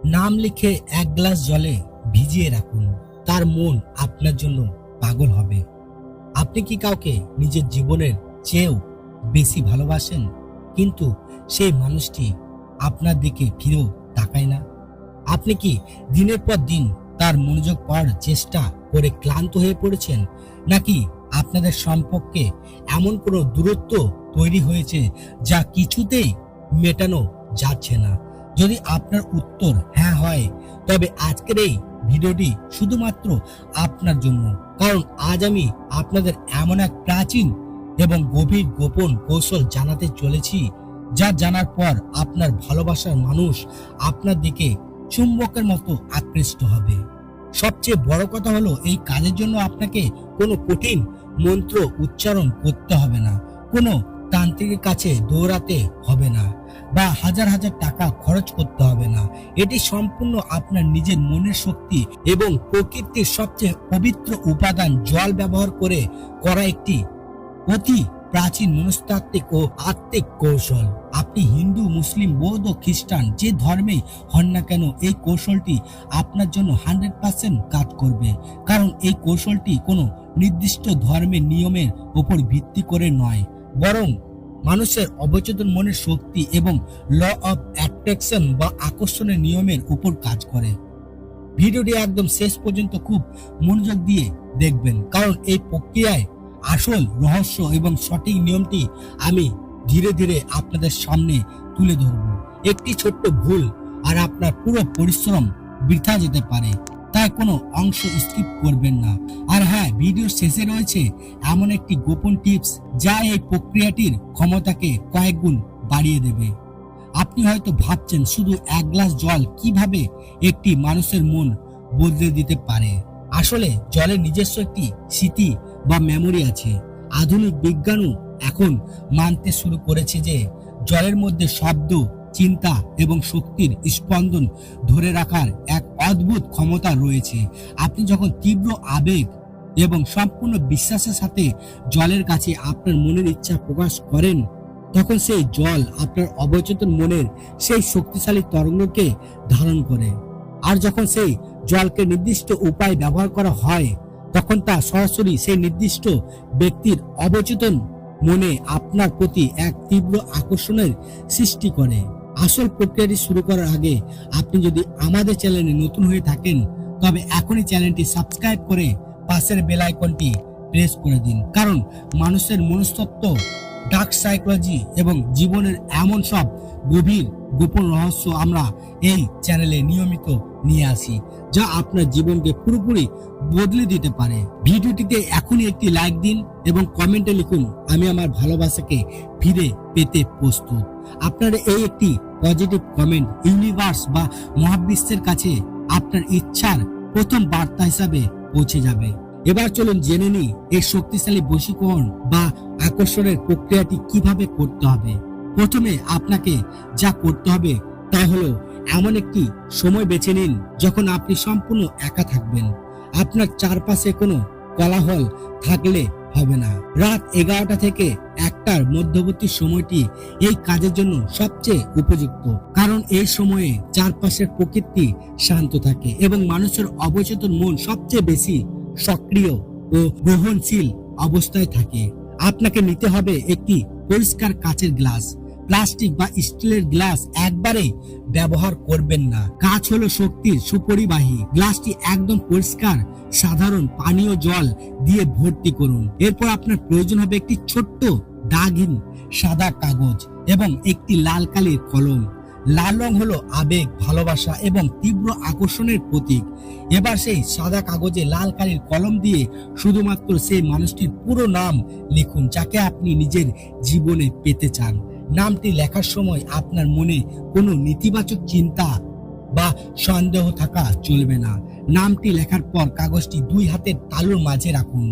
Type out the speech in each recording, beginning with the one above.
নাম লিখে এক গ্লাস জলে ভিজিয়ে রাখুন, তার মন আপনার জন্য পাগল হবে। আপনি কি কাউকে নিজের জীবনের চেয়েও বেশি ভালোবাসেন, কিন্তু সেই মানুষটি আপনার দিকে ফিরেও তাকায় না? আপনি কি দিনের পর দিন তার মনোযোগ পাওয়ার চেষ্টা করে ক্লান্ত হয়ে পড়েছেন, নাকি আপনাদের সম্পর্কে এমন কোনো দূরত্ব তৈরি হয়েছে যা কিছুতেই মেটানো যাচ্ছে না? যদি আপনার উত্তর হ্যাঁ হয়, তবে আজকের এই ভিডিওটি শুধুমাত্র আপনার জন্য, কারণ আজ আমি আপনাদের এমন এক প্রাচীন এবং গভীর গোপন কৌশল জানাতে চলেছি, যা জানার পর আপনার ভালোবাসার মানুষ আপনার দিকে চুম্বকের মতো আকৃষ্ট হবে। সবচেয়ে বড় কথা হলো, এই কাজের জন্য আপনাকে কোনো কঠিন মন্ত্র উচ্চারণ করতে হবে না, কোনো তান্ত্রিকের কাছে দৌড়াতে হবে না, বা হাজার হাজার টাকা খরচ করতে হবে না। এটি সম্পূর্ণ আপনার নিজের মনের শক্তি এবং প্রকৃতির সবচেয়ে পবিত্র উপাদান জল ব্যবহার করে করা একটি অতি প্রাচীন মনস্তাত্ত্বিক ও আত্মিক কৌশল। আপনি হিন্দু, মুসলিম, বৌদ্ধ, খ্রিস্টান যে ধর্মে হন না কেন, এই কৌশলটি আপনার জন্য 100% কাজ করবে। কারণ এই কৌশলটি কোনো নির্দিষ্ট ধর্মের নিয়মের উপর ভিত্তি করে নয়, বরং মানুষের অবচেতন মনের শক্তি এবং ল অফ অ্যাট্রাকশন বা আকর্ষণের নিয়মের উপর কাজ করে। ভিডিওটি একদম শেষ পর্যন্ত খুব মনোযোগ দিয়ে দেখবেন, কারণ এই প্রক্রিয়ায় আসল রহস্য এবং সঠিক নিয়মটি আমি ধীরে ধীরে আপনাদের সামনে তুলে ধরব। একটি ছোট্ট ভুল আর আপনার পুরো পরিশ্রম বৃথা যেতে পারে, তাই কোনো অংশ স্কিপ করবেন না। আর হ্যাঁ, ভিডিওর শেষে রয়েছে এমন একটি গোপন টিপস যা এই প্রক্রিয়াটির ক্ষমতাকে কয়েক গুণ বাড়িয়ে দেবে। আপনি হয়তো ভাবছেন শুধু এক গ্লাস জল কিভাবে একটি মানুষের মন বদলে দিতে পারে। আসলে জলের নিজস্ব একটি স্মৃতি বা মেমোরি আছে। আধুনিক বিজ্ঞানও এখন মানতে শুরু করেছে যে জলের মধ্যে শব্দ, চিন্তা এবং শক্তির স্পন্দন ধরে রাখার এক অদ্ভুত ক্ষমতা রয়েছে। আপনি যখন তীব্র আবেগ এবং সম্পূর্ণ বিশ্বাসের সাথে জলের কাছে আপনার মনের ইচ্ছা প্রকাশ করেন, তখন সেই জল আপনার অবচেতন মনের সেই শক্তিশালী তরঙ্গকে ধারণ করে। আর যখন সেই জলকে নির্দিষ্ট উপায়ে ব্যবহার করা হয়, তখন তা সরাসরি সেই নির্দিষ্ট ব্যক্তির অবচেতন মনে আপনার প্রতি এক তীব্র আকর্ষণের সৃষ্টি করে। আসল প্রক্রিয়াটি শুরু করার আগে আপনি যদি আমাদের চ্যানেলে নতুন হয়ে থাকেন, তবে এখনই চ্যানেলটি সাবস্ক্রাইব করে পাশের বেল আইকনটি প্রেস করে দিন, কারণ মানুষের মনস্তত্ত্ব, ডার্ক সাইকোলজি এবং জীবনের এমন সব গভীর গোপন রহস্য আমরা এই চ্যানেলে নিয়মিত নিয়ে আসি, যা আপনার জীবনকে পুরোপুরি বদলে দিতে পারে। ভিডিওটিতে এখনই একটি লাইক দিন এবং কমেন্টে লিখুন, আমি আমার ভালোবাসাকে ফিরে পেতে প্রস্তুত। আপনার এই একটি পজিটিভ কমেন্ট ইউনিভার্স বা মহাবিশ্বের কাছে আপনার ইচ্ছার প্রথম বার্তা হিসাবে পৌঁছে যাবে। এবার চলুন জেনে নিই এই শক্তিশালী বশীকরণ বা আকর্ষণের প্রক্রিয়াটি কিভাবে করতে হবে। প্রথমে আপনাকে যা করতে হবে তা হলো এমন একটি সময় বেছে নিন যখন আপনি সম্পূর্ণ একা থাকবেন। আপনার চারপাশে কোনো কোলাহল থাকলে হবে না। রাত 11টা থেকে 1টার মধ্যবর্তী সময়টি এই কাজের জন্য সবচেয়ে উপযুক্ত, কারণ এই সময়ে চারপাশের প্রকৃতি শান্ত থাকে এবং মানুষের অবচেতন মন সবচেয়ে বেশি সক্রিয় ও গ্রহণশীল অবস্থায় থাকে। আপনাকে নিতে হবে একটি পরিষ্কার কাচের গ্লাস। প্লাস্টিক বা স্টিলের গ্লাস একবারে ব্যবহার করবেন না। কাঁচ হলো শক্তির সুপরিবাহী। গ্লাসটি একদম পরিষ্কার সাধারণ পানীয় জল দিয়ে ভর্তি করুন। এরপর আপনার প্রয়োজন হবে একটি ছোট্ট দাগহীন সাদা কাগজ এবং একটি লাল কালির কলম। লাল রং হলো আবেগ, ভালোবাসা এবং তীব্র আকর্ষণের প্রতীক। এবার সেই সাদা কাগজে লাল কালির কলম দিয়ে শুধুমাত্র সেই মানুষটির পুরো নাম লিখুন যাকে আপনি নিজের জীবনে পেতে চান। নামটি লেখার সময় আপনার মনে কোনো নেতিবাচক চিন্তা বা সন্দেহ থাকা চলবে না। নামটি লেখার পর কাগজটি 2 হাতের তালুর মাঝে রাখুন,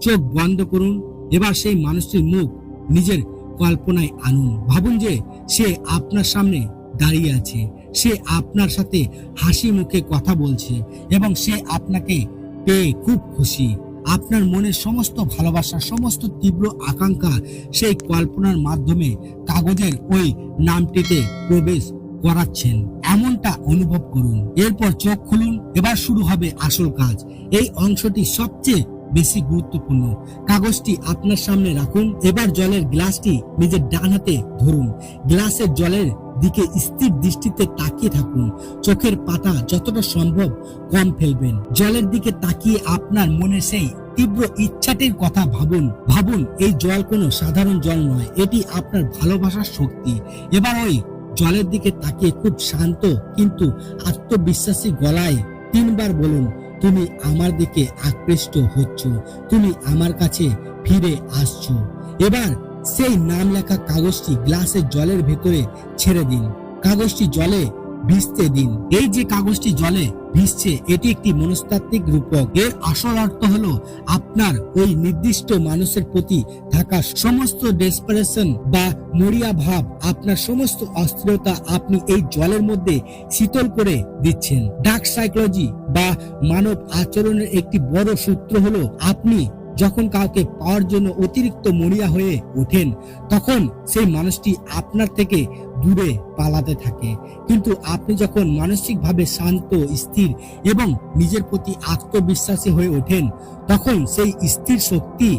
চোখ বন্ধ করুন। এবার সেই মানুষটির মুখ নিজের কল্পনায় আনুন। ভাবুন যে সে আপনার সামনে দাঁড়িয়ে আছে, সে আপনার সাথে হাসি মুখে কথা বলছে এবং সে আপনাকে পেয়ে খুব খুশি। আপনার মনের সমস্ত ভালোবাসা, সমস্ত তীব্র আকাঙ্ক্ষা সেই কল্পনার মাধ্যমে কাগজের ওই নামটিতে প্রবেশ করাচ্ছেন এমনটা অনুভব করুন। এরপর চোখ খুলুন। এবার শুরু হবে আসল কাজ। এই অংশটি সবচেয়ে বেশি গুরুত্বপূর্ণ। কাগজটি আপনার সামনে রাখুন। এবার জলের গ্লাসটি নিজের ডান হাতে ধরুন। গ্লাসের জলের দিকে স্থির দৃষ্টিতে তাকিয়ে থাকুন। চোখের পাতা যতটা সম্ভব কম ফেলবেন। জলের দিকে তাকিয়ে আপনার মনে সেই তীব্র ইচ্ছাটির কথা ভাবুন এই জল কোনো সাধারণ জল নয়, এটি আপনার ভালোবাসার শক্তি। এবার ওই জলের দিকে তাকিয়ে খুব শান্ত কিন্তু আত্মবিশ্বাসী গলায় 3 বার বলুন, তুমি আমার দিকে আকৃষ্ট হচ্ছ, তুমি আমার কাছে ফিরে আসছো। এবার সেই নাম লেখা কাগজটি গ্লাসের জলের ভেতরে ছেড়ে দিন। কাগজটি জলে ভিজতে দিন। এই যে কাগজটি জলে ভিজছে, এটি একটি মনস্তাত্ত্বিক রূপক। এর আসল অর্থ হলো আপনার ওই নির্দিষ্ট মানুষের প্রতি থাকা সমস্ত ডেসপারেশন বা মরিয়া ভাব, আপনার সমস্ত অস্থিরতা আপনি এই জলের মধ্যে শীতল করে দিচ্ছেন। ডার্ক সাইকোলজি বা মানব আচরণের একটি বড় সূত্র হলো, আপনি যখন কাউকে পাওয়ার জন্য অতিরিক্ত মরিয়া হয়ে ওঠেন, তখন সেই মানুষটি আপনার থেকে দূরে পালাতে থাকে। কিন্তু আপনি যখন মানসিকভাবে শান্ত, স্থির এবং নিজের প্রতি আত্মবিশ্বাসী হয়ে ওঠেন, তখন সেই স্থির শক্তি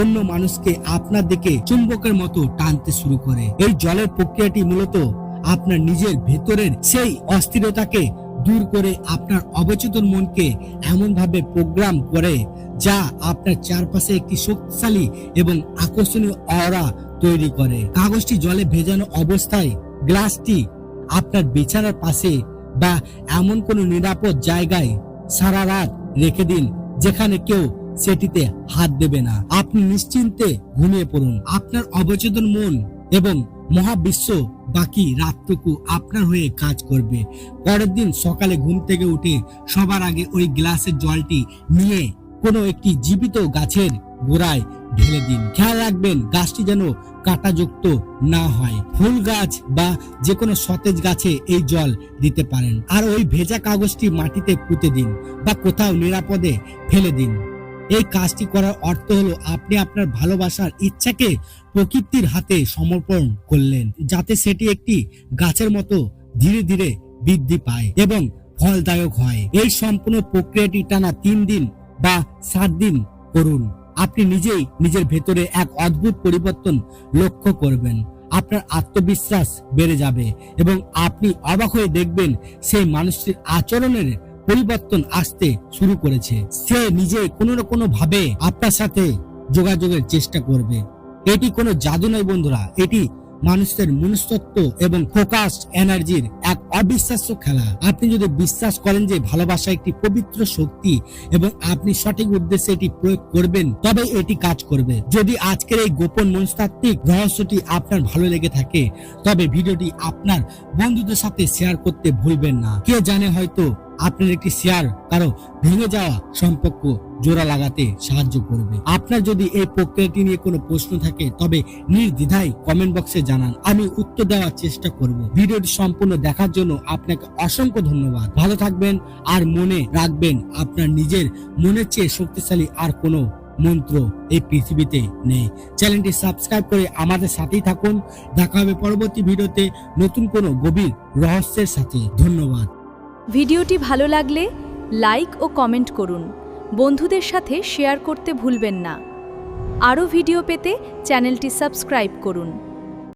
অন্য মানুষকে আপনার দিকে চুম্বকের মতো টানতে শুরু করে। এই জলের প্রক্রিয়াটি মূলত আপনার নিজের ভেতরের সেই অস্থিরতাকে দূর করে আপনার অবচেতন মনকে এমনভাবে প্রোগ্রাম করে যা আপনার চারপাশে একটি শক্তিশালী এবং আকর্ষণীয় অরা তৈরি করে। কাগজটি জলে ভেজানো অবস্থায় গ্লাসটি আপনার বিছানার পাশে বা এমন কোনো নিরাপদ জায়গায় সারা রাত রেখে দিন যেখানে কেউ সেটিতে হাত দেবে না। আপনি নিশ্চিন্তে ঘুমিয়ে পড়ুন। আপনার অবচেতন মন এবং মহাবিশ্ব বাকি রাতটুকু আপনার হয়ে কাজ করবে। পরের দিন সকালে ঘুম থেকে উঠে সবার আগে ওই গ্লাসের জলটি নিয়ে কোনো একটি জীবিত গাছের গোড়ায় ঢেলে দিন। খেয়াল রাখবেন গাছটি যেন কাঁটাযুক্ত না হয়। ফুল গাছ বা যে কোনো সতেজ গাছে এই জল দিতে পারেন। আর ওই ভেজা কাগজটি মাটিতে পুঁতে দিন বা কোথাও নিরাপদে ফেলে দিন। এই কাজটি করার অর্থ হলো আপনি আপনার ভালোবাসার ইচ্ছাকে প্রকৃতির হাতে সমর্পণ করলেন, যাতে সেটি একটি গাছের মতো ধীরে ধীরে বৃদ্ধি পায় এবং ফলদায়ক হয়। এই সম্পূর্ণ প্রক্রিয়াটি টানা 3 দিন বা 7 দিন করুন। আপনি নিজেই নিজের ভেতরে এক অদ্ভুত পরিবর্তন লক্ষ্য করবেন। আপনার আত্মবিশ্বাস বেড়ে যাবে এবং আপনি অবাক হয়ে দেখবেন সেই মানুষটির আচরণের পরিবর্তন আসতে শুরু করেছে। সে নিজে কোনো না কোনো ভাবে আপনার সাথে যোগাযোগের চেষ্টা করবে। এটি কোনো জাদু নয় বন্ধুরা, এটি মানুষের মনস্তত্ত্ব এবং ফোকাস এনার্জির এক অবিশ্বাস্য খেলা। আপনি যদি বিশ্বাস করেন যে ভালোবাসা একটি পবিত্র শক্তি এবং আপনি সঠিক উদ্দেশ্যে এটি প্রয়োগ করবেন, তবে এটি কাজ করবে। যদি আজকের এই গোপন মনস্তাত্ত্বিক রহস্যটি আপনার ভালো লেগে থাকে, তবে ভিডিওটি আপনার বন্ধুদের সাথে শেয়ার করতে ভুলবেন না। কে জানে, হয়তো আপনার একটি শেয়ার কারো ভেঙে যাওয়া সম্পর্ক জোড়া লাগাতে সাহায্য করবে। আপনার যদি এই প্রক্রিয়াটি নিয়ে কোনো প্রশ্ন থাকে, তবে নির্দ্বিধায় কমেন্ট বক্সে জানান, আমি উত্তর দেওয়ার চেষ্টা করব। ভিডিওটি সম্পূর্ণ দেখার জন্য আপনাকে অসংখ্য ধন্যবাদ। ভালো থাকবেন আর মনে রাখবেন, আপনার নিজের মনের চেয়ে শক্তিশালী আর কোনো মন্ত্র এই পৃথিবীতে নেই। চ্যানেলটি সাবস্ক্রাইব করে আমাদের সাথেই থাকুন। দেখা হবে পরবর্তী ভিডিওতে নতুন কোনো গভীর রহস্যের সাথে। ধন্যবাদ। ভিডিওটি ভালো লাগলে লাইক ও কমেন্ট করুন। বন্ধুদের সাথে শেয়ার করতে ভুলবেন না। আরও ভিডিও পেতে চ্যানেলটি সাবস্ক্রাইব করুন।